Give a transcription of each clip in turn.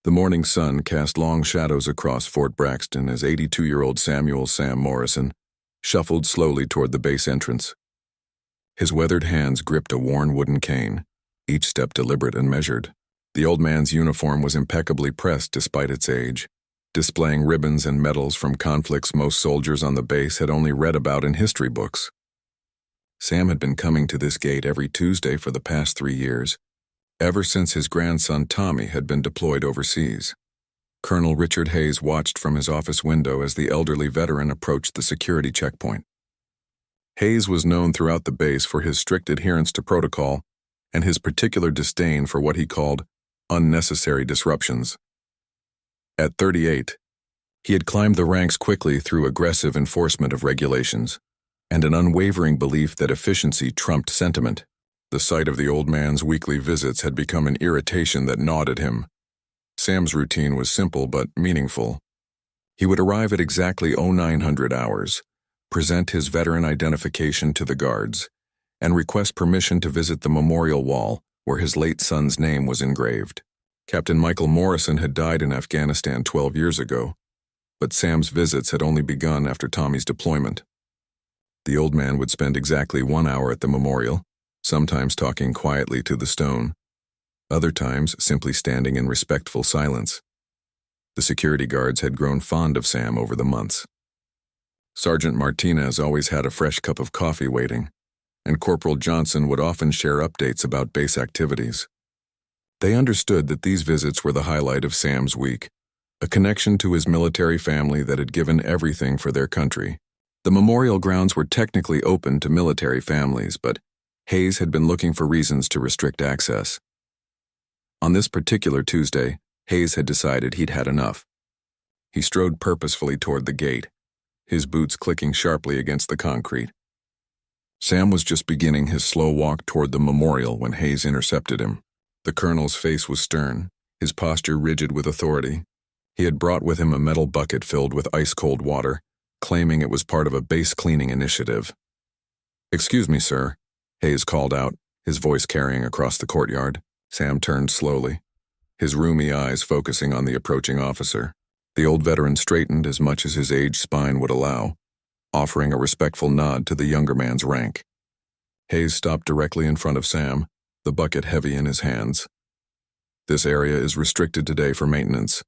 The morning sun cast long shadows across Fort Braxton as 82-year-old Samuel Sam Morrison shuffled slowly toward the base entrance. His weathered hands gripped a worn wooden cane, each step deliberate and measured. The old man's uniform was impeccably pressed despite its age, displaying ribbons and medals from conflicts most soldiers on the base had only read about in history books. Sam had been coming to this gate every Tuesday for the past 3 years, ever since his grandson Tommy had been deployed overseas. Colonel Richard Hayes watched from his office window as the elderly veteran approached the security checkpoint. Hayes was known throughout the base for his strict adherence to protocol and his particular disdain for what he called unnecessary disruptions. At 38, he had climbed the ranks quickly through aggressive enforcement of regulations and an unwavering belief that efficiency trumped sentiment. The sight of the old man's weekly visits had become an irritation that gnawed at him. Sam's routine was simple but meaningful. He would arrive at exactly 0900 hours, present his veteran identification to the guards, and request permission to visit the memorial wall where his late son's name was engraved. Captain Michael Morrison had died in Afghanistan 12 years ago, but Sam's visits had only begun after Tommy's deployment. The old man would spend exactly 1 hour at the memorial, sometimes talking quietly to the stone, other times simply standing in respectful silence. The security guards had grown fond of Sam over the months. Sergeant Martinez always had a fresh cup of coffee waiting, and Corporal Johnson would often share updates about base activities. They understood that these visits were the highlight of Sam's week, a connection to his military family that had given everything for their country. The memorial grounds were technically open to military families, but Hayes had been looking for reasons to restrict access. On this particular Tuesday, Hayes had decided he'd had enough. He strode purposefully toward the gate, his boots clicking sharply against the concrete. Sam was just beginning his slow walk toward the memorial when Hayes intercepted him. The colonel's face was stern, his posture rigid with authority. He had brought with him a metal bucket filled with ice-cold water, claiming it was part of a base cleaning initiative. "Excuse me, sir," Hayes called out, his voice carrying across the courtyard. Sam turned slowly, his rheumy eyes focusing on the approaching officer. The old veteran straightened as much as his aged spine would allow, offering a respectful nod to the younger man's rank. Hayes stopped directly in front of Sam, the bucket heavy in his hands. "This area is restricted today for maintenance,"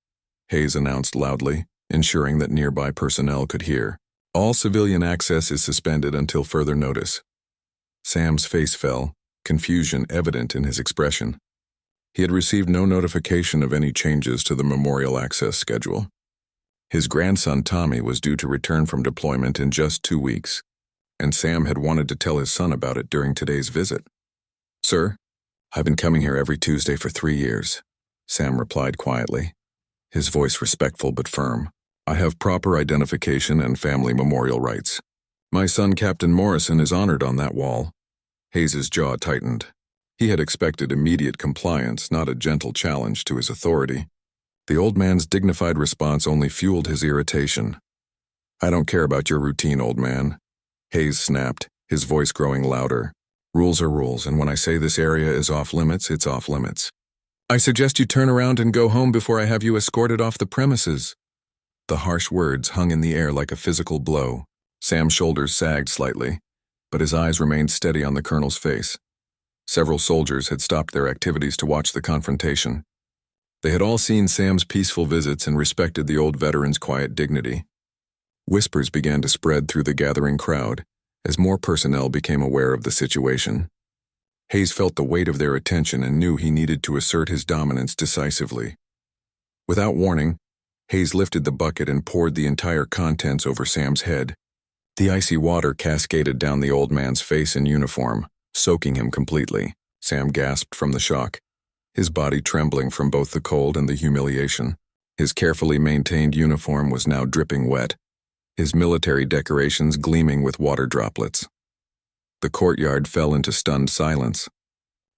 Hayes announced loudly, ensuring that nearby personnel could hear. "All civilian access is suspended until further notice." Sam's face fell, confusion evident in his expression. He had received no notification of any changes to the memorial access schedule. His grandson Tommy was due to return from deployment in just 2 weeks, and Sam had wanted to tell his son about it during today's visit. "Sir, I've been coming here every Tuesday for 3 years," Sam replied quietly, his voice respectful but firm. "I have proper identification and family memorial rights. My son Captain Morrison is honored on that wall." Hayes's jaw tightened. He had expected immediate compliance, not a gentle challenge to his authority. The old man's dignified response only fueled his irritation. "I don't care about your routine, old man," Hayes snapped, his voice growing louder. "Rules are rules, and when I say this area is off limits, it's off limits. I suggest you turn around and go home before I have you escorted off the premises." The harsh words hung in the air like a physical blow. Sam's shoulders sagged slightly, but his eyes remained steady on the colonel's face. Several soldiers had stopped their activities to watch the confrontation. They had all seen Sam's peaceful visits and respected the old veteran's quiet dignity. Whispers began to spread through the gathering crowd as more personnel became aware of the situation. Hayes felt the weight of their attention and knew he needed to assert his dominance decisively. Without warning, Hayes lifted the bucket and poured the entire contents over Sam's head. The icy water cascaded down the old man's face and uniform, soaking him completely. Sam gasped from the shock, his body trembling from both the cold and the humiliation. His carefully maintained uniform was now dripping wet, his military decorations gleaming with water droplets. The courtyard fell into stunned silence.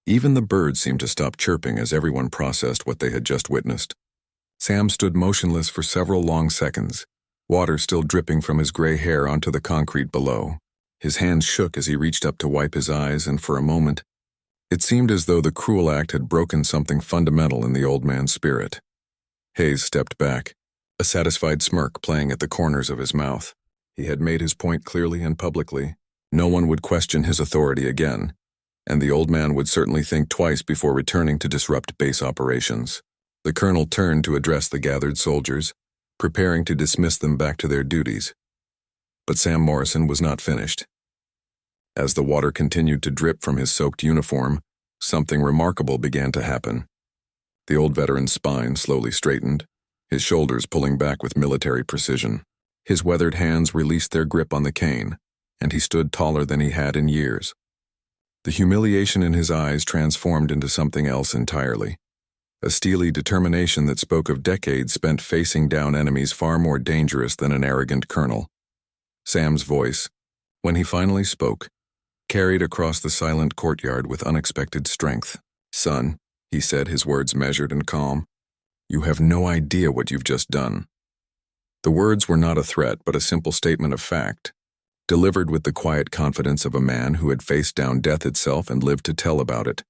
Even the birds seemed to stop chirping as everyone processed what they had just witnessed. Sam stood motionless for several long seconds, water still dripping from his gray hair onto the concrete below. His hands shook as he reached up to wipe his eyes, and for a moment, it seemed as though the cruel act had broken something fundamental in the old man's spirit. Hayes stepped back, a satisfied smirk playing at the corners of his mouth. He had made his point clearly and publicly. No one would question his authority again, and the old man would certainly think twice before returning to disrupt base operations. The colonel turned to address the gathered soldiers, preparing to dismiss them back to their duties. But Sam Morrison was not finished. As the water continued to drip from his soaked uniform, something remarkable began to happen. The old veteran's spine slowly straightened, his shoulders pulling back with military precision. His weathered hands released their grip on the cane, and he stood taller than he had in years. The humiliation in his eyes transformed into something else entirely, a steely determination that spoke of decades spent facing down enemies far more dangerous than an arrogant colonel. Sam's voice, when he finally spoke, carried across the silent courtyard with unexpected strength. "Son," he said, his words measured and calm, "you have no idea what you've just done." The words were not a threat, but a simple statement of fact, delivered with the quiet confidence of a man who had faced down death itself and lived to tell about it.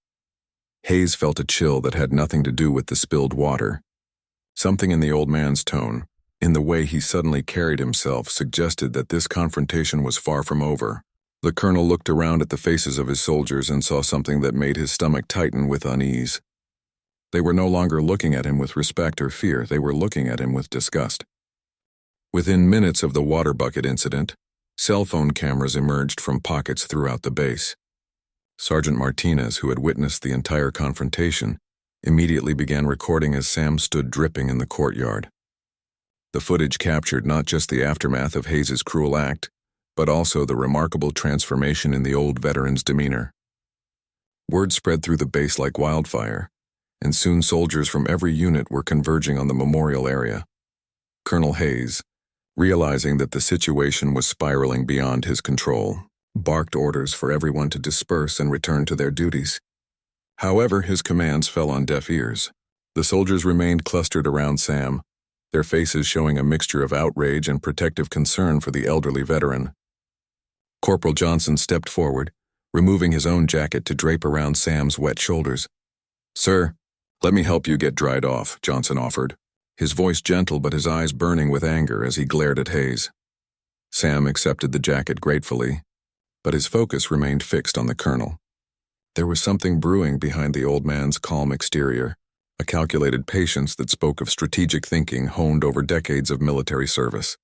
Hayes felt a chill that had nothing to do with the spilled water. Something in the old man's tone, in the way he suddenly carried himself, suggested that this confrontation was far from over. The colonel looked around at the faces of his soldiers and saw something that made his stomach tighten with unease. They were no longer looking at him with respect or fear, they were looking at him with disgust. Within minutes of the water bucket incident, cell phone cameras emerged from pockets throughout the base. Sergeant Martinez, who had witnessed the entire confrontation, immediately began recording as Sam stood dripping in the courtyard. The footage captured not just the aftermath of Hayes' cruel act, but also the remarkable transformation in the old veteran's demeanor. Word spread through the base like wildfire, and soon soldiers from every unit were converging on the memorial area. Colonel Hayes, realizing that the situation was spiraling beyond his control, barked orders for everyone to disperse and return to their duties. However, his commands fell on deaf ears. The soldiers remained clustered around Sam, their faces showing a mixture of outrage and protective concern for the elderly veteran. Corporal Johnson stepped forward, removing his own jacket to drape around Sam's wet shoulders. "Sir, let me help you get dried off," Johnson offered, his voice gentle but his eyes burning with anger as he glared at Hayes. Sam accepted the jacket gratefully, but his focus remained fixed on the colonel. There was something brewing behind the old man's calm exterior, a calculated patience that spoke of strategic thinking honed over decades of military service.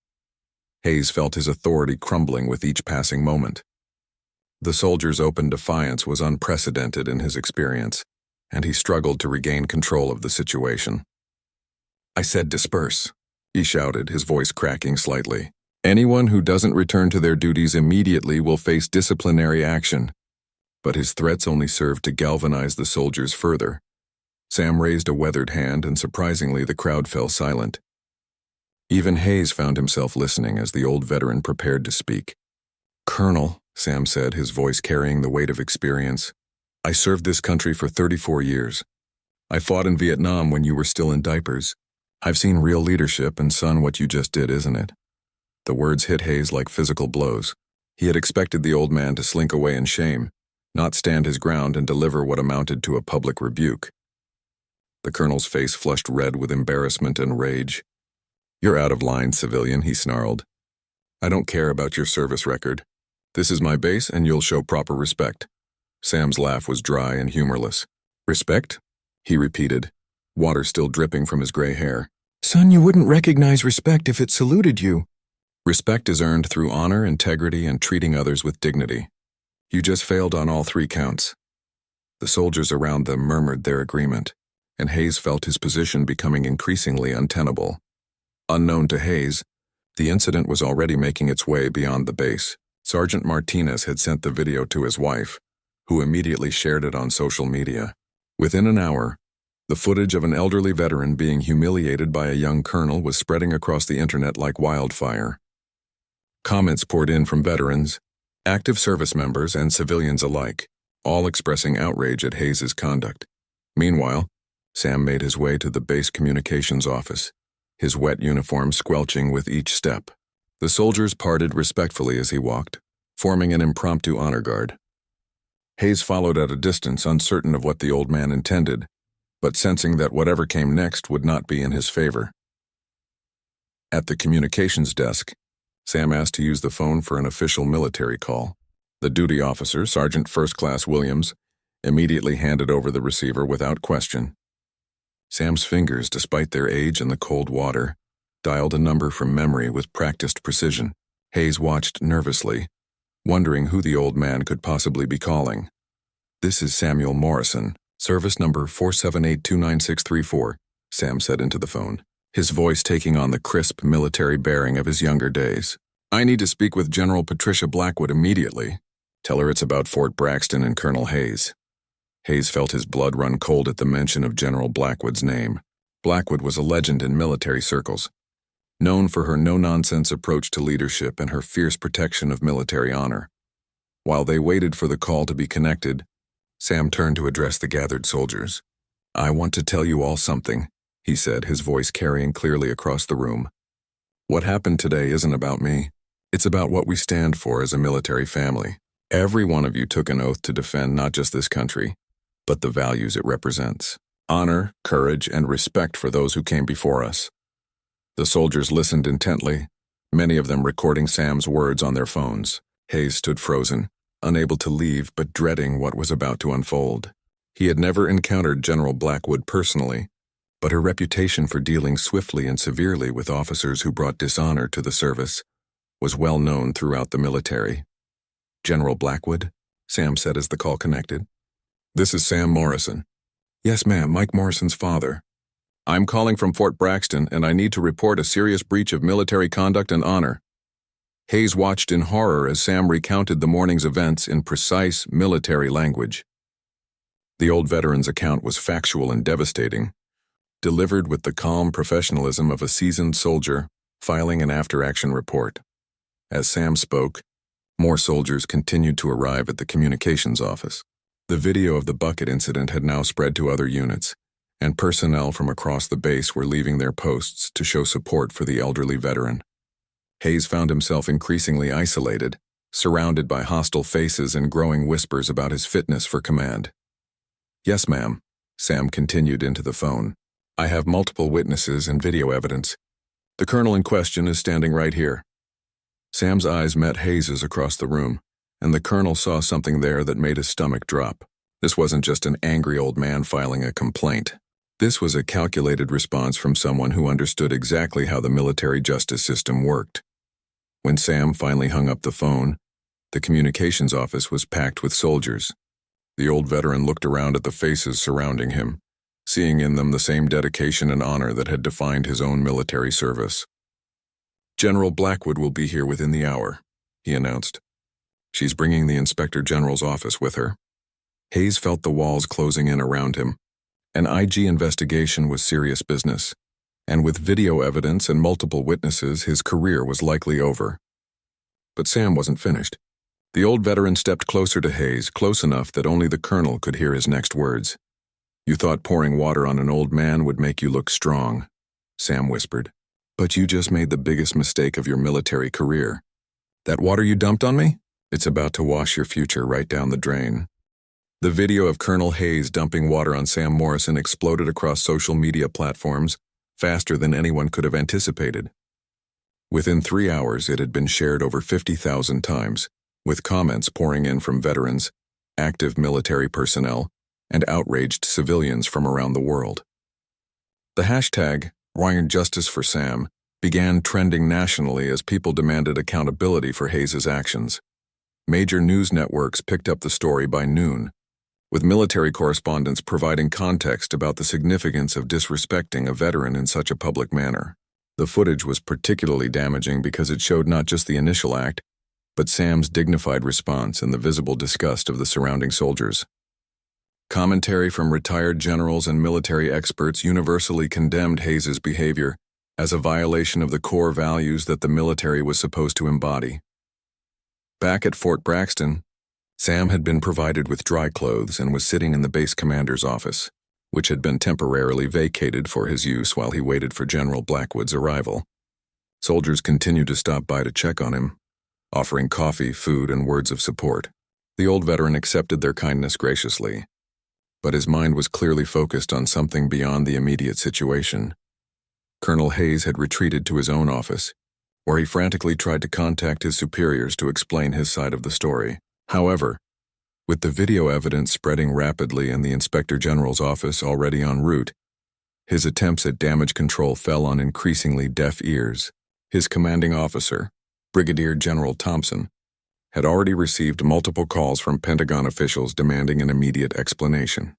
Hayes felt his authority crumbling with each passing moment. The soldier's open defiance was unprecedented in his experience, and he struggled to regain control of the situation. "I said disperse," he shouted, his voice cracking slightly. "Anyone who doesn't return to their duties immediately will face disciplinary action." But his threats only served to galvanize the soldiers further. Sam raised a weathered hand, and surprisingly the crowd fell silent. Even Hayes found himself listening as the old veteran prepared to speak. "Colonel," Sam said, his voice carrying the weight of experience, "I served this country for 34 years. I fought in Vietnam when you were still in diapers. I've seen real leadership, and son, what you just did, isn't it?" The words hit Hayes like physical blows. He had expected the old man to slink away in shame, not stand his ground and deliver what amounted to a public rebuke. The colonel's face flushed red with embarrassment and rage. "You're out of line, civilian," he snarled. "I don't care about your service record. This is my base, and you'll show proper respect." Sam's laugh was dry and humorless. "Respect?" he repeated, water still dripping from his gray hair. "Son, you wouldn't recognize respect if it saluted you." "Respect is earned through honor, integrity, and treating others with dignity. You just failed on all 3 counts." The soldiers around them murmured their agreement, and Hayes felt his position becoming increasingly untenable. Unknown to Hayes, the incident was already making its way beyond the base. Sergeant Martinez had sent the video to his wife, who immediately shared it on social media. Within an hour, the footage of an elderly veteran being humiliated by a young colonel was spreading across the internet like wildfire. Comments poured in from veterans, active service members, and civilians alike, all expressing outrage at Hayes' conduct. Meanwhile, Sam made his way to the base communications office, his wet uniform squelching with each step. The soldiers parted respectfully as he walked, forming an impromptu honor guard. Hayes followed at a distance, uncertain of what the old man intended, but sensing that whatever came next would not be in his favor. At the communications desk, Sam asked to use the phone for an official military call. The duty officer, Sergeant First Class Williams, immediately handed over the receiver without question. Sam's fingers, despite their age in the cold water, dialed a number from memory with practiced precision. Hayes watched nervously, wondering who the old man could possibly be calling. "This is Samuel Morrison, service number 478-29634, Sam said into the phone, his voice taking on the crisp military bearing of his younger days. "I need to speak with General Patricia Blackwood immediately. Tell her it's about Fort Braxton and Colonel Hayes." Hayes felt his blood run cold at the mention of General Blackwood's name. Blackwood was a legend in military circles, known for her no-nonsense approach to leadership and her fierce protection of military honor. While they waited for the call to be connected, Sam turned to address the gathered soldiers. "I want to tell you all something," he said, his voice carrying clearly across the room. "What happened today isn't about me. It's about what we stand for as a military family. Every one of you took an oath to defend not just this country, but the values it represents. Honor, courage, and respect for those who came before us." The soldiers listened intently, many of them recording Sam's words on their phones. Hayes stood frozen, unable to leave but dreading what was about to unfold. He had never encountered General Blackwood personally, but her reputation for dealing swiftly and severely with officers who brought dishonor to the service was well known throughout the military. "General Blackwood?" Sam said as the call connected. "This is Sam Morrison." "Yes, ma'am, Mike Morrison's father." "I'm calling from Fort Braxton, and I need to report a serious breach of military conduct and honor." Hayes watched in horror as Sam recounted the morning's events in precise military language. The old veteran's account was factual and devastating, delivered with the calm professionalism of a seasoned soldier filing an after-action report. As Sam spoke, more soldiers continued to arrive at the communications office. The video of the bucket incident had now spread to other units, and personnel from across the base were leaving their posts to show support for the elderly veteran. Hayes found himself increasingly isolated, surrounded by hostile faces and growing whispers about his fitness for command. "Yes, ma'am," Sam continued into the phone. "I have multiple witnesses and video evidence. The colonel in question is standing right here." Sam's eyes met Hayes's across the room, and the colonel saw something there that made his stomach drop. This wasn't just an angry old man filing a complaint. This was a calculated response from someone who understood exactly how the military justice system worked. When Sam finally hung up the phone, the communications office was packed with soldiers. The old veteran looked around at the faces surrounding him, seeing in them the same dedication and honor that had defined his own military service. "General Blackwood will be here within the hour," he announced. "She's bringing the Inspector General's office with her." Hayes felt the walls closing in around him. An IG investigation was serious business, and with video evidence and multiple witnesses, his career was likely over. But Sam wasn't finished. The old veteran stepped closer to Hayes, close enough that only the colonel could hear his next words. "You thought pouring water on an old man would make you look strong," Sam whispered. "But you just made the biggest mistake of your military career. That water you dumped on me? It's about to wash your future right down the drain." The video of Colonel Hayes dumping water on Sam Morrison exploded across social media platforms faster than anyone could have anticipated. Within 3 hours, it had been shared over 50,000 times, with comments pouring in from veterans, active military personnel, and outraged civilians from around the world. The hashtag #WiredJusticeForSam began trending nationally as people demanded accountability for Hayes's actions. Major news networks picked up the story by noon, with military correspondents providing context about the significance of disrespecting a veteran in such a public manner. The footage was particularly damaging because it showed not just the initial act, but Sam's dignified response and the visible disgust of the surrounding soldiers. Commentary from retired generals and military experts universally condemned Hayes's behavior as a violation of the core values that the military was supposed to embody. Back at Fort Braxton, Sam had been provided with dry clothes and was sitting in the base commander's office, which had been temporarily vacated for his use while he waited for General Blackwood's arrival. Soldiers continued to stop by to check on him, offering coffee, food, and words of support. The old veteran accepted their kindness graciously, but his mind was clearly focused on something beyond the immediate situation. Colonel Hayes had retreated to his own office, where he frantically tried to contact his superiors to explain his side of the story. However, with the video evidence spreading rapidly and the Inspector General's office already en route, his attempts at damage control fell on increasingly deaf ears. His commanding officer, Brigadier General Thompson, had already received multiple calls from Pentagon officials demanding an immediate explanation.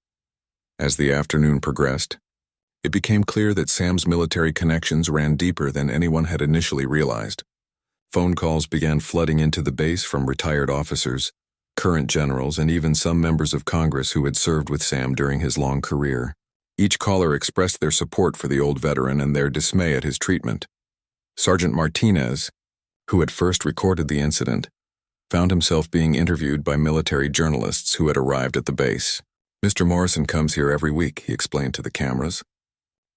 As the afternoon progressed, it became clear that Sam's military connections ran deeper than anyone had initially realized. Phone calls began flooding into the base from retired officers, current generals, and even some members of Congress who had served with Sam during his long career. Each caller expressed their support for the old veteran and their dismay at his treatment. Sergeant Martinez, who had first recorded the incident, found himself being interviewed by military journalists who had arrived at the base. "Mr. Morrison comes here every week," he explained to the cameras.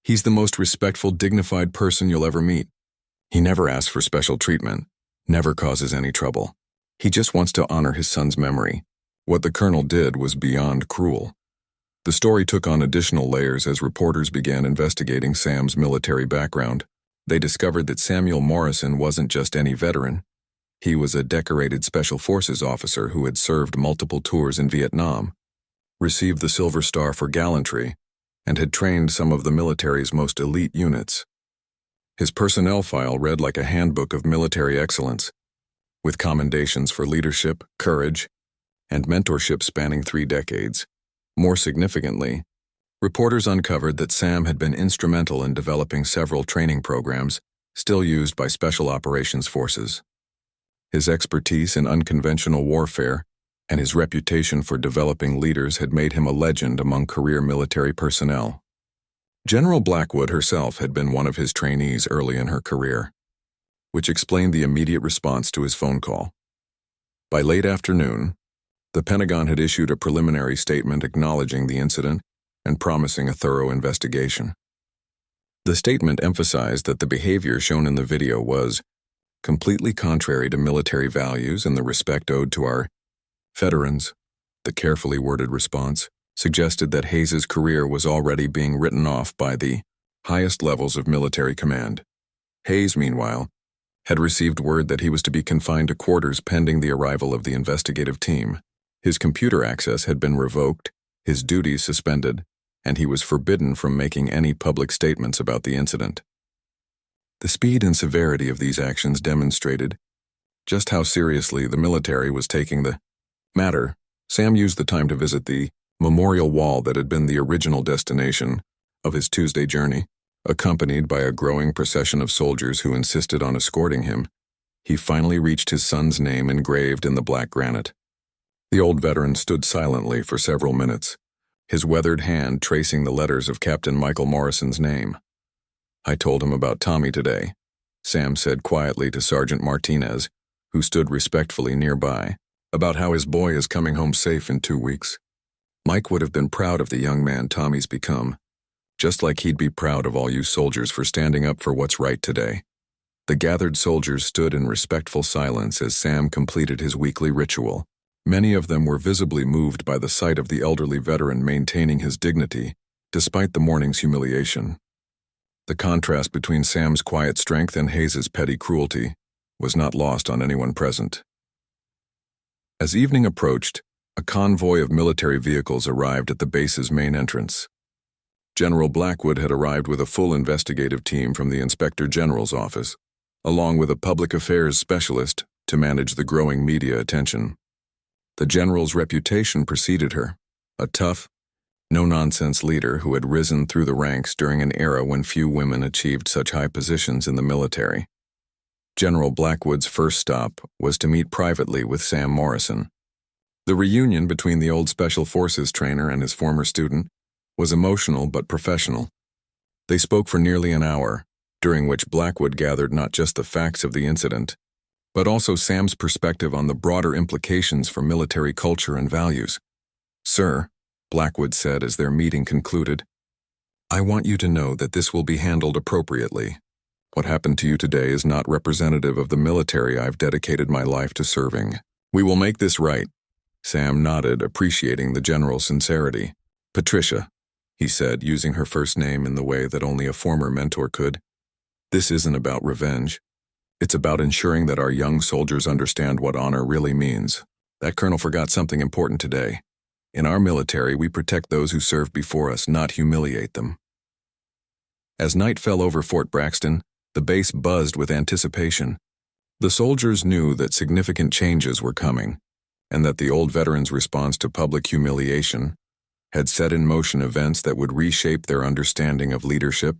"He's the most respectful, dignified person you'll ever meet. He never asks for special treatment, never causes any trouble. He just wants to honor his son's memory." What the colonel did was beyond cruel. The story took on additional layers as reporters began investigating Sam's military background. They discovered that Samuel Morrison wasn't just any veteran. He was a decorated Special Forces officer who had served multiple tours in Vietnam, received the Silver Star for gallantry, and had trained some of the military's most elite units. His personnel file read like a handbook of military excellence, with commendations for leadership, courage, and mentorship spanning 3 decades. More significantly, reporters uncovered that Sam had been instrumental in developing several training programs still used by Special Operations Forces. His expertise in unconventional warfare and his reputation for developing leaders had made him a legend among career military personnel. General Blackwood herself had been one of his trainees early in her career, which explained the immediate response to his phone call. By late afternoon, the Pentagon had issued a preliminary statement acknowledging the incident and promising a thorough investigation. The statement emphasized that the behavior shown in the video was completely contrary to military values and the respect owed to our veterans. The carefully worded response suggested that Hayes's career was already being written off by the highest levels of military command. Hayes, meanwhile, had received word that he was to be confined to quarters pending the arrival of the investigative team. His computer access had been revoked, his duties suspended, and he was forbidden from making any public statements about the incident. The speed and severity of these actions demonstrated just how seriously the military was taking the matter. Sam used the time to visit the memorial wall that had been the original destination of his Tuesday journey. Accompanied by a growing procession of soldiers who insisted on escorting him, he finally reached his son's name engraved in the black granite. The old veteran stood silently for several minutes, his weathered hand tracing the letters of Captain Michael Morrison's name. "I told him about Tommy today," Sam said quietly to Sergeant Martinez, who stood respectfully nearby, "about how his boy is coming home safe in 2 weeks. Mike would have been proud of the young man Tommy's become, just like he'd be proud of all you soldiers for standing up for what's right today." The gathered soldiers stood in respectful silence as Sam completed his weekly ritual. Many of them were visibly moved by the sight of the elderly veteran maintaining his dignity, despite the morning's humiliation. The contrast between Sam's quiet strength and Hayes's petty cruelty was not lost on anyone present. As evening approached, a convoy of military vehicles arrived at the base's main entrance. General Blackwood had arrived with a full investigative team from the Inspector General's office, along with a public affairs specialist to manage the growing media attention. The general's reputation preceded her, a tough, no-nonsense leader who had risen through the ranks during an era when few women achieved such high positions in the military. General Blackwood's first stop was to meet privately with Sam Morrison. The reunion between the old Special Forces trainer and his former student was emotional but professional. They spoke for nearly an hour, during which Blackwood gathered not just the facts of the incident, but also Sam's perspective on the broader implications for military culture and values. "Sir," Blackwood said as their meeting concluded, "I want you to know that this will be handled appropriately. What happened to you today is not representative of the military I've dedicated my life to serving. We will make this right." Sam nodded, appreciating the general's sincerity. "Patricia," he said, using her first name in the way that only a former mentor could, "this isn't about revenge. It's about ensuring that our young soldiers understand what honor really means. That colonel forgot something important today. In our military, we protect those who served before us, not humiliate them." As night fell over Fort Braxton, the base buzzed with anticipation. The soldiers knew that significant changes were coming, and that the old veterans' response to public humiliation had set in motion events that would reshape their understanding of leadership,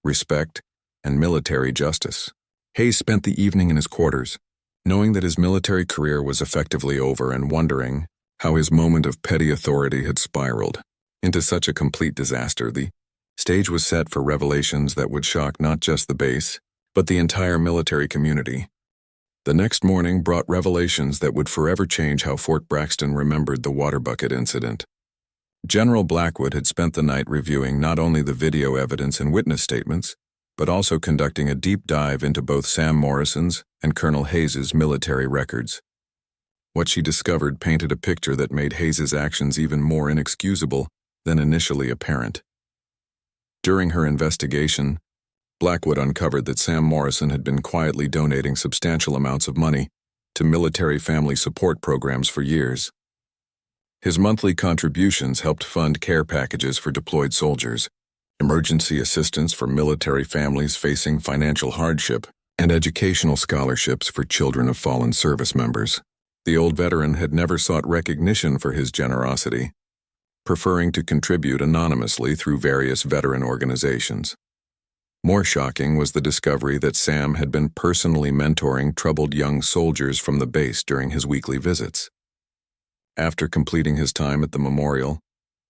respect, and military justice. Hayes spent the evening in his quarters, knowing that his military career was effectively over and wondering how his moment of petty authority had spiraled into such a complete disaster. The stage was set for revelations that would shock not just the base, but the entire military community. The next morning brought revelations that would forever change how Fort Braxton remembered the water bucket incident. General Blackwood had spent the night reviewing not only the video evidence and witness statements, but also conducting a deep dive into both Sam Morrison's and Colonel Hayes's military records. What she discovered painted a picture that made Hayes's actions even more inexcusable than initially apparent. During her investigation, Blackwood uncovered that Sam Morrison had been quietly donating substantial amounts of money to military family support programs for years. His monthly contributions helped fund care packages for deployed soldiers, emergency assistance for military families facing financial hardship, and educational scholarships for children of fallen service members. The old veteran had never sought recognition for his generosity, preferring to contribute anonymously through various veteran organizations. More shocking was the discovery that Sam had been personally mentoring troubled young soldiers from the base during his weekly visits. After completing his time at the memorial,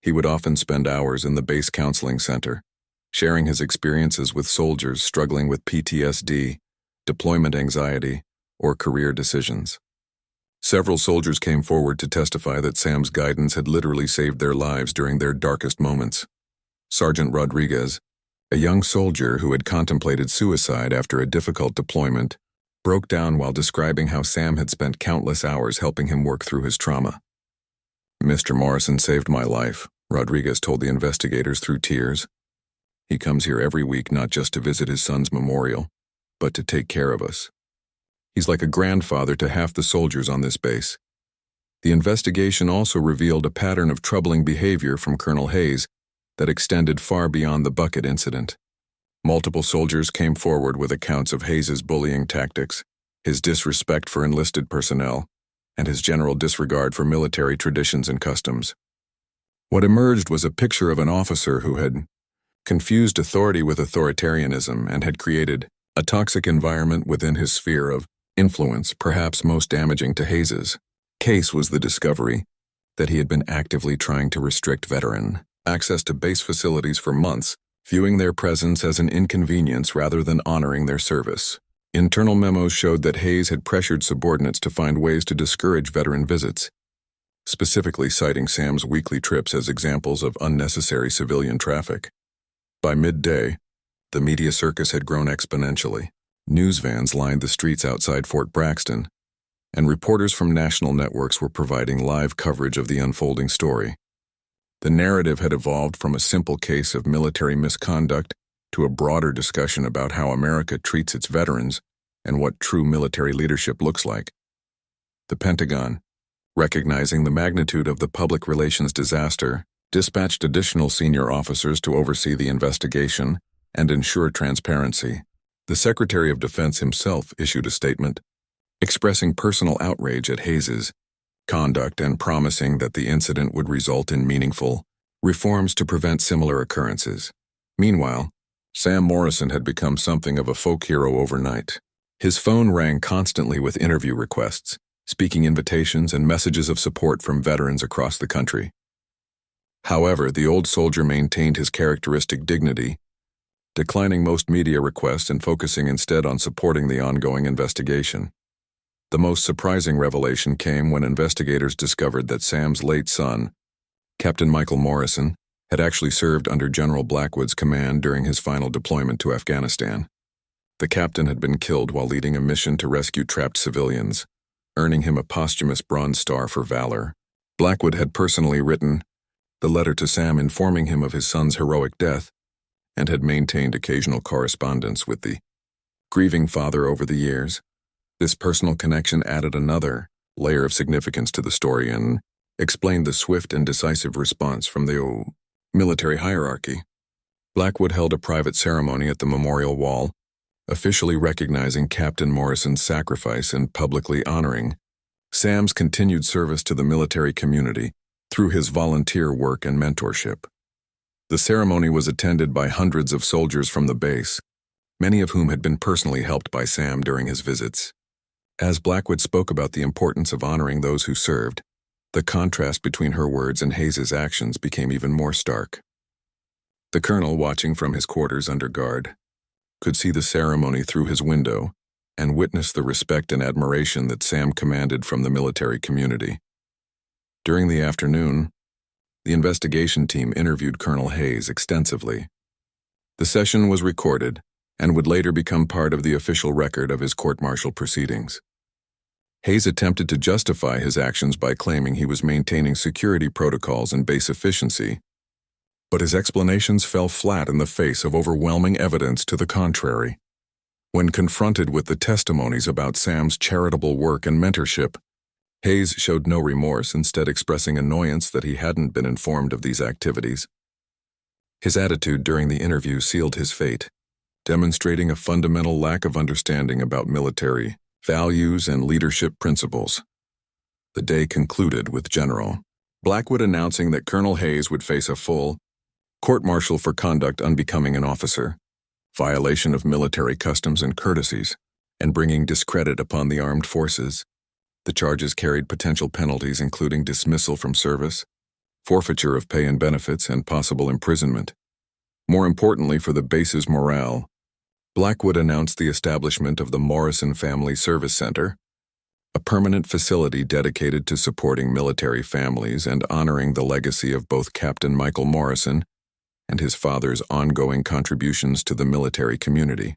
he would often spend hours in the base counseling center, sharing his experiences with soldiers struggling with PTSD, deployment anxiety, or career decisions. Several soldiers came forward to testify that Sam's guidance had literally saved their lives during their darkest moments. Sergeant Rodriguez, a young soldier who had contemplated suicide after a difficult deployment, broke down while describing how Sam had spent countless hours helping him work through his trauma. "Mr. Morrison saved my life," Rodriguez told the investigators through tears. "He comes here every week not just to visit his son's memorial, but to take care of us. He's like a grandfather to half the soldiers on this base." The investigation also revealed a pattern of troubling behavior from Colonel Hayes that extended far beyond the bucket incident. Multiple soldiers came forward with accounts of Hayes's bullying tactics, his disrespect for enlisted personnel, and his general disregard for military traditions and customs. What emerged was a picture of an officer who had confused authority with authoritarianism and had created a toxic environment within his sphere of influence. Perhaps most damaging to Hayes's case was the discovery that he had been actively trying to restrict veteran access to base facilities for months, viewing their presence as an inconvenience rather than honoring their service. Internal memos showed that Hayes had pressured subordinates to find ways to discourage veteran visits, specifically citing Sam's weekly trips as examples of unnecessary civilian traffic. By midday, the media circus had grown exponentially. News vans lined the streets outside Fort Braxton, and reporters from national networks were providing live coverage of the unfolding story. The narrative had evolved from a simple case of military misconduct to a broader discussion about how America treats its veterans and what true military leadership looks like. The Pentagon, recognizing the magnitude of the public relations disaster, dispatched additional senior officers to oversee the investigation and ensure transparency. The Secretary of Defense himself issued a statement, expressing personal outrage at Hayes's conduct and promising that the incident would result in meaningful reforms to prevent similar occurrences. Meanwhile, Sam Morrison had become something of a folk hero overnight. His phone rang constantly with interview requests, speaking invitations and messages of support from veterans across the country. However, the old soldier maintained his characteristic dignity, declining most media requests and focusing instead on supporting the ongoing investigation. The most surprising revelation came when investigators discovered that Sam's late son, Captain Michael Morrison, had actually served under General Blackwood's command during his final deployment to Afghanistan. The captain had been killed while leading a mission to rescue trapped civilians, earning him a posthumous Bronze Star for valor. Blackwood had personally written, the letter to Sam informing him of his son's heroic death, and had maintained occasional correspondence with the grieving father over the years. This personal connection added another layer of significance to the story and explained the swift and decisive response from the military hierarchy. Blackwood held a private ceremony at the memorial wall, officially recognizing Captain Morrison's sacrifice and publicly honoring Sam's continued service to the military community through his volunteer work and mentorship. The ceremony was attended by hundreds of soldiers from the base, many of whom had been personally helped by Sam during his visits. As Blackwood spoke about the importance of honoring those who served, the contrast between her words and Hayes's actions became even more stark. The colonel, watching from his quarters under guard, could see the ceremony through his window and witness the respect and admiration that Sam commanded from the military community. During the afternoon, the investigation team interviewed Colonel Hayes extensively. The session was recorded and would later become part of the official record of his court-martial proceedings. Hayes attempted to justify his actions by claiming he was maintaining security protocols and base efficiency, but his explanations fell flat in the face of overwhelming evidence to the contrary. When confronted with the testimonies about Sam's charitable work and mentorship, Hayes showed no remorse, instead expressing annoyance that he hadn't been informed of these activities. His attitude during the interview sealed his fate, demonstrating a fundamental lack of understanding about military values and leadership principles. The day concluded with General Blackwood announcing that Colonel Hayes would face a full court-martial for conduct unbecoming an officer, violation of military customs and courtesies, and bringing discredit upon the armed forces. The charges carried potential penalties including dismissal from service, forfeiture of pay and benefits, and possible imprisonment. More importantly for the base's morale, Blackwood announced the establishment of the Morrison Family Service Center, a permanent facility dedicated to supporting military families and honoring the legacy of both Captain Michael Morrison and his father's ongoing contributions to the military community.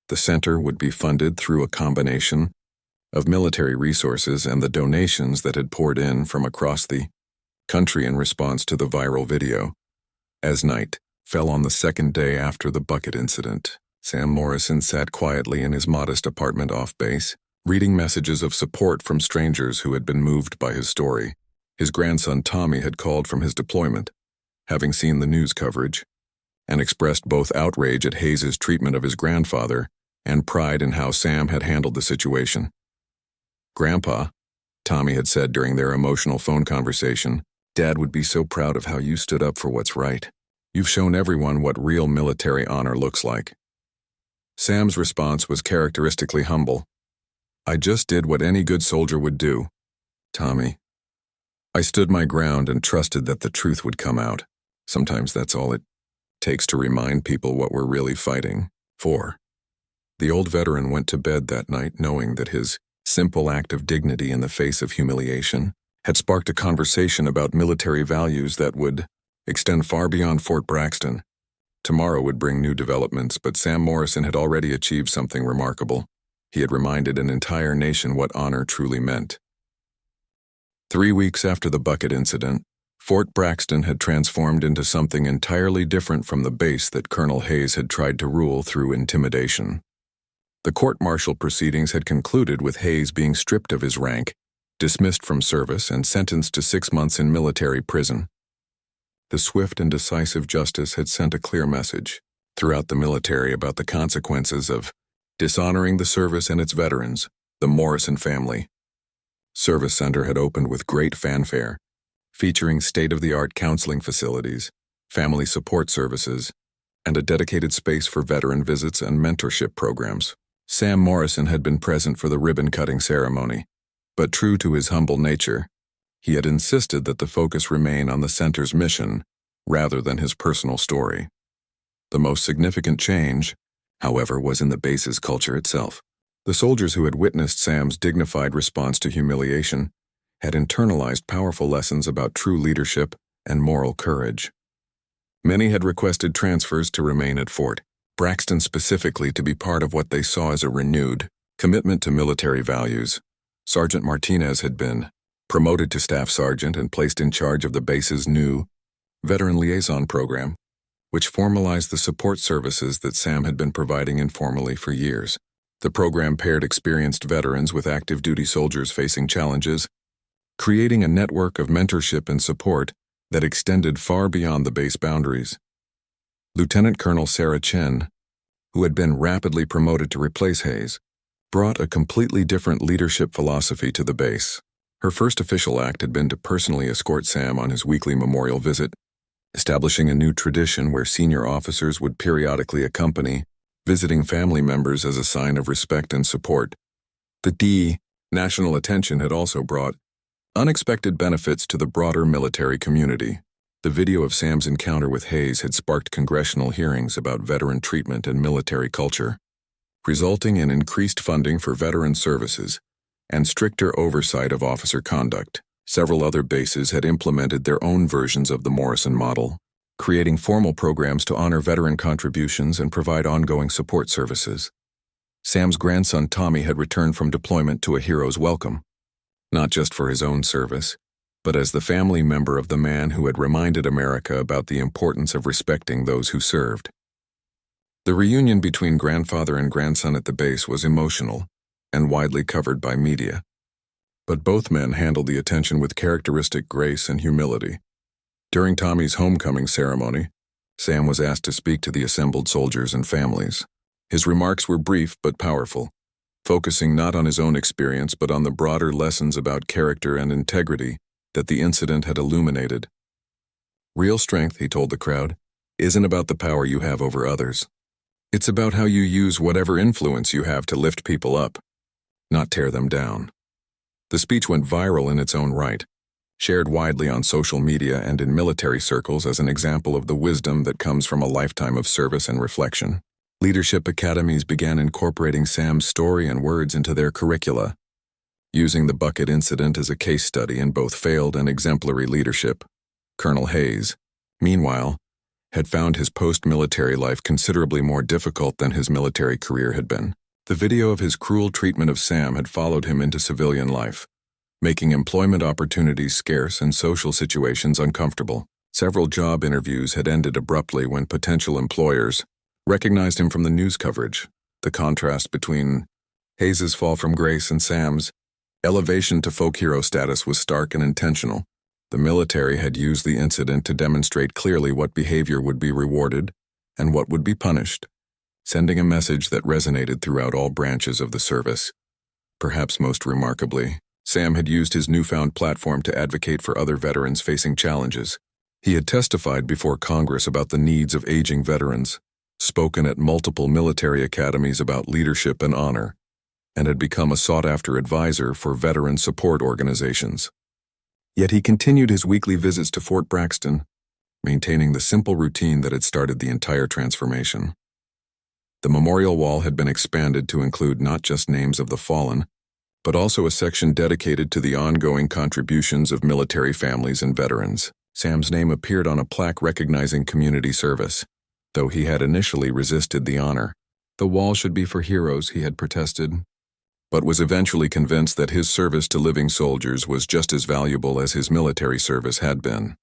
The center would be funded through a combination of military resources and the donations that had poured in from across the country in response to the viral video. As night fell on the second day after the bucket incident, Sam Morrison sat quietly in his modest apartment off base, reading messages of support from strangers who had been moved by his story. His grandson Tommy had called from his deployment, having seen the news coverage, and expressed both outrage at Hayes's treatment of his grandfather and pride in how Sam had handled the situation. "Grandpa," Tommy had said during their emotional phone conversation, "Dad would be so proud of how you stood up for what's right. You've shown everyone what real military honor looks like." Sam's response was characteristically humble. "I just did what any good soldier would do, Tommy. I stood my ground and trusted that the truth would come out. Sometimes that's all it takes to remind people what we're really fighting for." The old veteran went to bed that night knowing that his simple act of dignity in the face of humiliation had sparked a conversation about military values that would extend far beyond Fort Braxton. Tomorrow would bring new developments, but Sam Morrison had already achieved something remarkable. He had reminded an entire nation what honor truly meant. 3 weeks after the bucket incident, Fort Braxton had transformed into something entirely different from the base that Colonel Hayes had tried to rule through intimidation. The court-martial proceedings had concluded with Hayes being stripped of his rank, dismissed from service, and sentenced to 6 months in military prison. The swift and decisive justice had sent a clear message throughout the military about the consequences of dishonoring the service and its veterans. The Morrison Family Service Center had opened with great fanfare, featuring state-of-the-art counseling facilities, family support services, and a dedicated space for veteran visits and mentorship programs. Sam Morrison had been present for the ribbon-cutting ceremony, but true to his humble nature, he had insisted that the focus remain on the center's mission rather than his personal story. The most significant change, however, was in the base's culture itself. The soldiers who had witnessed Sam's dignified response to humiliation had internalized powerful lessons about true leadership and moral courage. Many had requested transfers to remain at Fort Braxton specifically to be part of what they saw as a renewed commitment to military values. Sergeant Martinez had been promoted to staff sergeant and placed in charge of the base's new Veteran Liaison Program, which formalized the support services that Sam had been providing informally for years. The program paired experienced veterans with active duty soldiers facing challenges, creating a network of mentorship and support that extended far beyond the base boundaries. Lieutenant Colonel Sarah Chen, who had been rapidly promoted to replace Hayes, brought a completely different leadership philosophy to the base. Her first official act had been to personally escort Sam on his weekly memorial visit, establishing a new tradition where senior officers would periodically accompany visiting family members as a sign of respect and support. The national attention had also brought unexpected benefits to the broader military community. The video of Sam's encounter with Hayes had sparked congressional hearings about veteran treatment and military culture, resulting in increased funding for veteran services and stricter oversight of officer conduct. Several other bases had implemented their own versions of the Morrison model, creating formal programs to honor veteran contributions and provide ongoing support services. Sam's grandson Tommy had returned from deployment to a hero's welcome, not just for his own service, but as the family member of the man who had reminded America about the importance of respecting those who served. The reunion between grandfather and grandson at the base was emotional and widely covered by media. But both men handled the attention with characteristic grace and humility. During Tommy's homecoming ceremony, Sam was asked to speak to the assembled soldiers and families. His remarks were brief but powerful, focusing not on his own experience but on the broader lessons about character and integrity that the incident had illuminated. Real strength, he told the crowd, isn't about the power you have over others. It's about how you use whatever influence you have to lift people up, not tear them down. The speech went viral in its own right, shared widely on social media and in military circles as an example of the wisdom that comes from a lifetime of service and reflection. Leadership academies began incorporating Sam's story and words into their curricula, using the bucket incident as a case study in both failed and exemplary leadership. Colonel Hayes, meanwhile, had found his post-military life considerably more difficult than his military career had been. The video of his cruel treatment of Sam had followed him into civilian life, making employment opportunities scarce and social situations uncomfortable. Several job interviews had ended abruptly when potential employers recognized him from the news coverage. The contrast between Hayes's fall from grace and Sam's elevation to folk hero status was stark and intentional. The military had used the incident to demonstrate clearly what behavior would be rewarded and what would be punished, sending a message that resonated throughout all branches of the service. Perhaps most remarkably, Sam had used his newfound platform to advocate for other veterans facing challenges. He had testified before Congress about the needs of aging veterans, spoken at multiple military academies about leadership and honor, and had become a sought-after advisor for veteran support organizations. Yet he continued his weekly visits to Fort Braxton, maintaining the simple routine that had started the entire transformation. The memorial wall had been expanded to include not just names of the fallen, but also a section dedicated to the ongoing contributions of military families and veterans. Sam's name appeared on a plaque recognizing community service. Though he had initially resisted the honor, the wall should be for heroes, he had protested, but was eventually convinced that his service to living soldiers was just as valuable as his military service had been.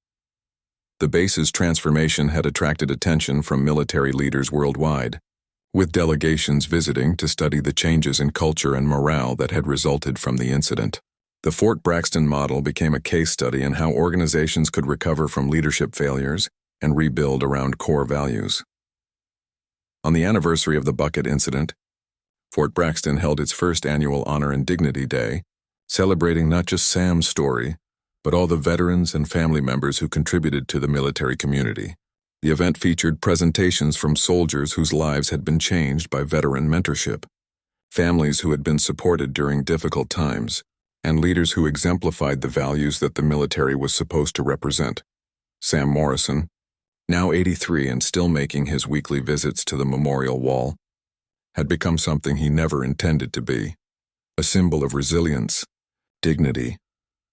The base's transformation had attracted attention from military leaders worldwide, with delegations visiting to study the changes in culture and morale that had resulted from the incident. The Fort Braxton model became a case study in how organizations could recover from leadership failures and rebuild around core values. On the anniversary of the bucket incident, Fort Braxton held its first annual Honor and Dignity Day, celebrating not just Sam's story, but all the veterans and family members who contributed to the military community. The event featured presentations from soldiers whose lives had been changed by veteran mentorship, families who had been supported during difficult times, and leaders who exemplified the values that the military was supposed to represent. Sam Morrison, now 83 and still making his weekly visits to the memorial wall, had become something he never intended to be, a symbol of resilience, dignity,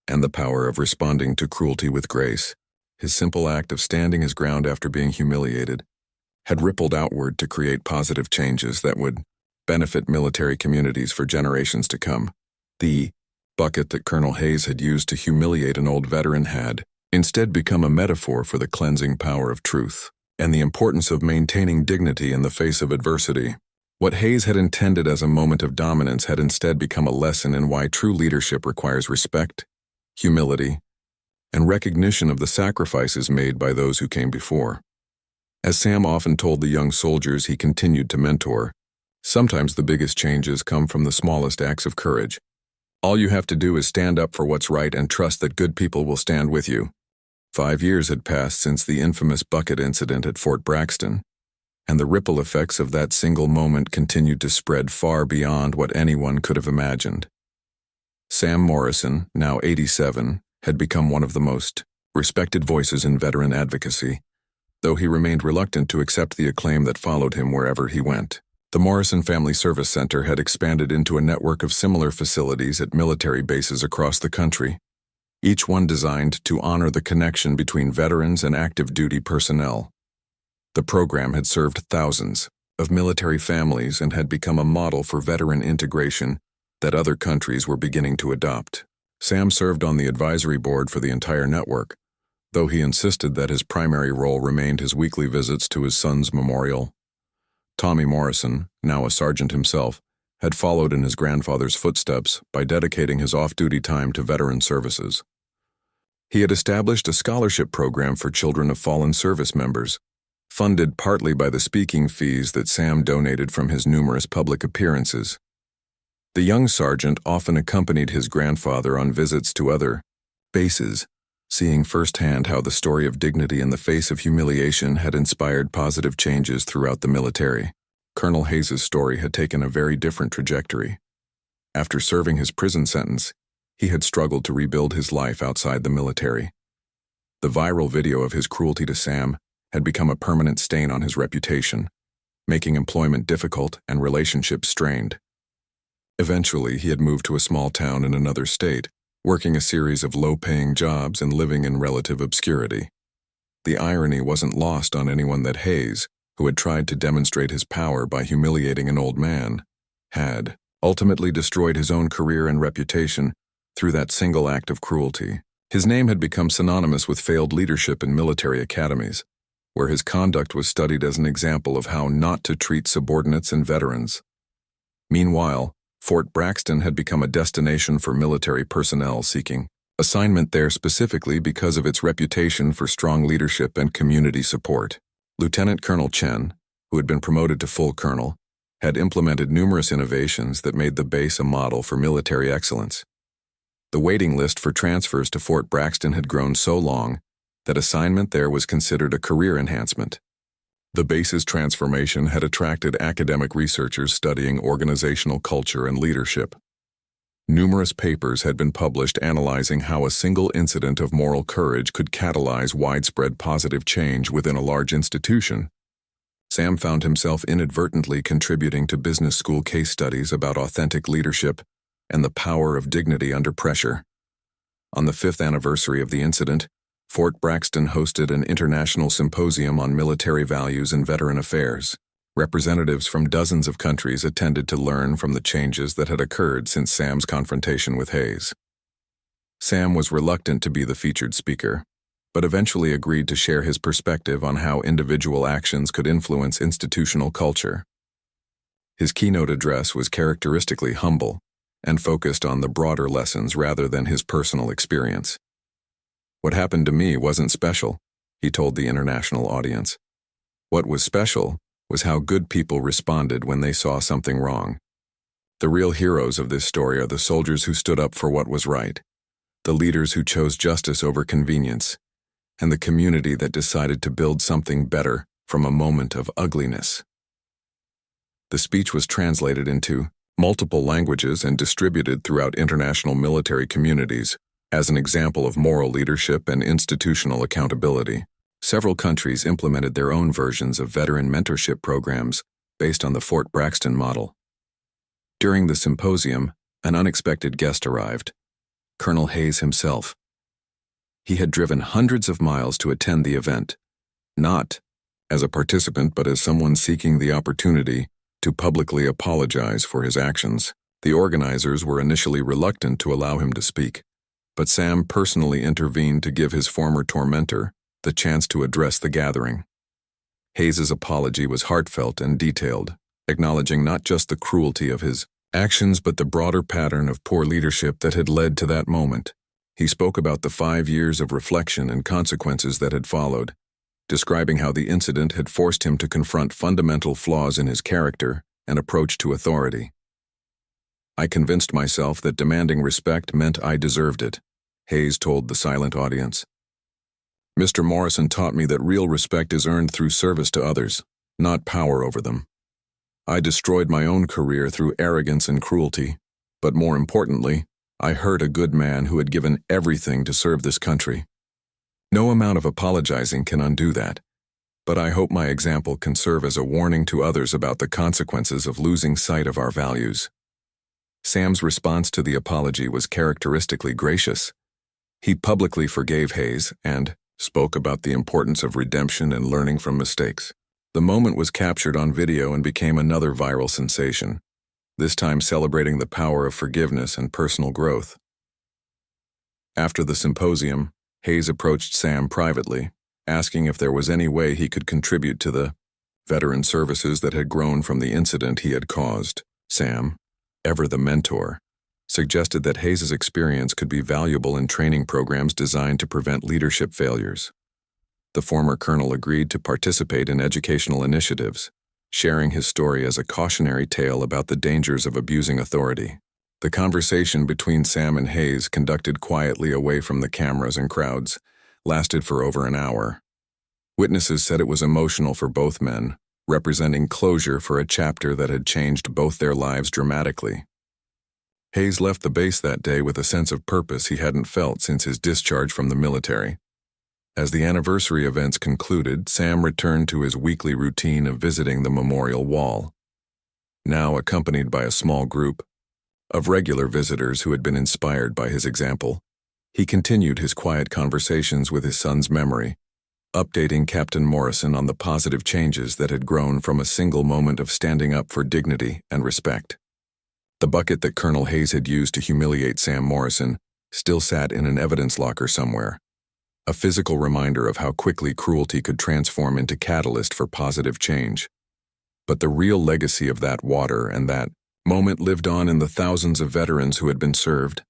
and the power of responding to cruelty with grace. His simple act of standing his ground after being humiliated had rippled outward to create positive changes that would benefit military communities for generations to come. The bucket that Colonel Hayes had used to humiliate an old veteran had instead become a metaphor for the cleansing power of truth and the importance of maintaining dignity in the face of adversity. What Hayes had intended as a moment of dominance had instead become a lesson in why true leadership requires respect, humility, and recognition of the sacrifices made by those who came before. As Sam often told the young soldiers he continued to mentor, sometimes the biggest changes come from the smallest acts of courage. All you have to do is stand up for what's right and trust that good people will stand with you. 5 years had passed since the infamous bucket incident at Fort Braxton, and the ripple effects of that single moment continued to spread far beyond what anyone could have imagined. Sam Morrison, now 87, had become one of the most respected voices in veteran advocacy, though he remained reluctant to accept the acclaim that followed him wherever he went. The Morrison Family Service Center had expanded into a network of similar facilities at military bases across the country, each one designed to honor the connection between veterans and active duty personnel. The program had served thousands of military families and had become a model for veteran integration that other countries were beginning to adopt. Sam served on the advisory board for the entire network, though he insisted that his primary role remained his weekly visits to his son's memorial. Tommy Morrison, now a sergeant himself, had followed in his grandfather's footsteps by dedicating his off-duty time to veteran services. He had established a scholarship program for children of fallen service members, funded partly by the speaking fees that Sam donated from his numerous public appearances. The young sergeant often accompanied his grandfather on visits to other bases, seeing firsthand how the story of dignity in the face of humiliation had inspired positive changes throughout the military. Colonel Hayes' story had taken a very different trajectory. After serving his prison sentence, he had struggled to rebuild his life outside the military. The viral video of his cruelty to Sam had become a permanent stain on his reputation, making employment difficult and relationships strained. Eventually, he had moved to a small town in another state, working a series of low-paying jobs and living in relative obscurity. The irony wasn't lost on anyone that Hayes, who had tried to demonstrate his power by humiliating an old man, had ultimately destroyed his own career and reputation through that single act of cruelty. His name had become synonymous with failed leadership in military academies, where his conduct was studied as an example of how not to treat subordinates and veterans. Meanwhile, Fort Braxton had become a destination for military personnel seeking assignment there specifically because of its reputation for strong leadership and community support. Lieutenant Colonel Chen, who had been promoted to full colonel, had implemented numerous innovations that made the base a model for military excellence. The waiting list for transfers to Fort Braxton had grown so long that assignment there was considered a career enhancement. The base's transformation had attracted academic researchers studying organizational culture and leadership. Numerous papers had been published analyzing how a single incident of moral courage could catalyze widespread positive change within a large institution. Sam found himself inadvertently contributing to business school case studies about authentic leadership and the power of dignity under pressure. On the 5th anniversary of the incident, Fort Braxton hosted an international symposium on military values and veteran affairs. Representatives from dozens of countries attended to learn from the changes that had occurred since Sam's confrontation with Hayes. Sam was reluctant to be the featured speaker, but eventually agreed to share his perspective on how individual actions could influence institutional culture. His keynote address was characteristically humble and focused on the broader lessons rather than his personal experience. "What happened to me wasn't special," he told the international audience. "What was special was how good people responded when they saw something wrong. The real heroes of this story are the soldiers who stood up for what was right, the leaders who chose justice over convenience, and the community that decided to build something better from a moment of ugliness." The speech was translated into multiple languages and distributed throughout international military communities as an example of moral leadership and institutional accountability. Several countries implemented their own versions of veteran mentorship programs based on the Fort Braxton model. During the symposium, an unexpected guest arrived, Colonel Hayes himself. He had driven hundreds of miles to attend the event, not as a participant but as someone seeking the opportunity to publicly apologize for his actions. The organizers were initially reluctant to allow him to speak, but Sam personally intervened to give his former tormentor the chance to address the gathering. Hayes's apology was heartfelt and detailed, acknowledging not just the cruelty of his actions but the broader pattern of poor leadership that had led to that moment. He spoke about the 5 years of reflection and consequences that had followed, describing how the incident had forced him to confront fundamental flaws in his character and approach to authority. "I convinced myself that demanding respect meant I deserved it," Hayes told the silent audience. "Mr. Morrison taught me that real respect is earned through service to others, not power over them. I destroyed my own career through arrogance and cruelty, but more importantly, I hurt a good man who had given everything to serve this country. No amount of apologizing can undo that, but I hope my example can serve as a warning to others about the consequences of losing sight of our values." Sam's response to the apology was characteristically gracious. He publicly forgave Hayes and spoke about the importance of redemption and learning from mistakes. The moment was captured on video and became another viral sensation, this time celebrating the power of forgiveness and personal growth. After the symposium, Hayes approached Sam privately, asking if there was any way he could contribute to the veteran services that had grown from the incident he had caused. Sam, ever the mentor, suggested that Hayes's experience could be valuable in training programs designed to prevent leadership failures. The former colonel agreed to participate in educational initiatives, sharing his story as a cautionary tale about the dangers of abusing authority. The conversation between Sam and Hayes, conducted quietly away from the cameras and crowds, lasted for over an hour. Witnesses said it was emotional for both men, representing closure for a chapter that had changed both their lives dramatically. Hayes left the base that day with a sense of purpose he hadn't felt since his discharge from the military. As the anniversary events concluded, Sam returned to his weekly routine of visiting the memorial wall. Now accompanied by a small group of regular visitors who had been inspired by his example, he continued his quiet conversations with his son's memory, updating Captain Morrison on the positive changes that had grown from a single moment of standing up for dignity and respect. The bucket that Colonel Hayes had used to humiliate Sam Morrison still sat in an evidence locker somewhere, a physical reminder of how quickly cruelty could transform into catalyst for positive change. But the real legacy of that water and that moment lived on in the thousands of veterans who had been served,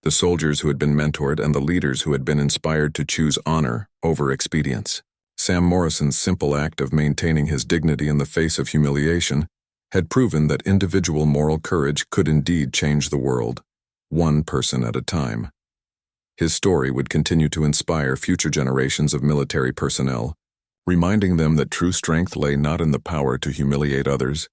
the soldiers who had been mentored, and the leaders who had been inspired to choose honor over expedience. Sam Morrison's simple act of maintaining his dignity in the face of humiliation had proven that individual moral courage could indeed change the world, one person at a time. His story would continue to inspire future generations of military personnel, reminding them that true strength lay not in the power to humiliate others,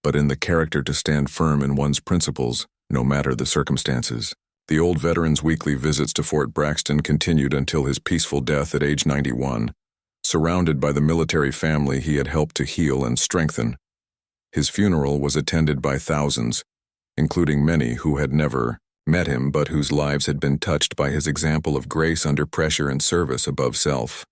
but in the character to stand firm in one's principles, no matter the circumstances. The old veteran's weekly visits to Fort Braxton continued until his peaceful death at age 91, surrounded by the military family he had helped to heal and strengthen. His funeral was attended by thousands, including many who had never met him but whose lives had been touched by his example of grace under pressure and service above self.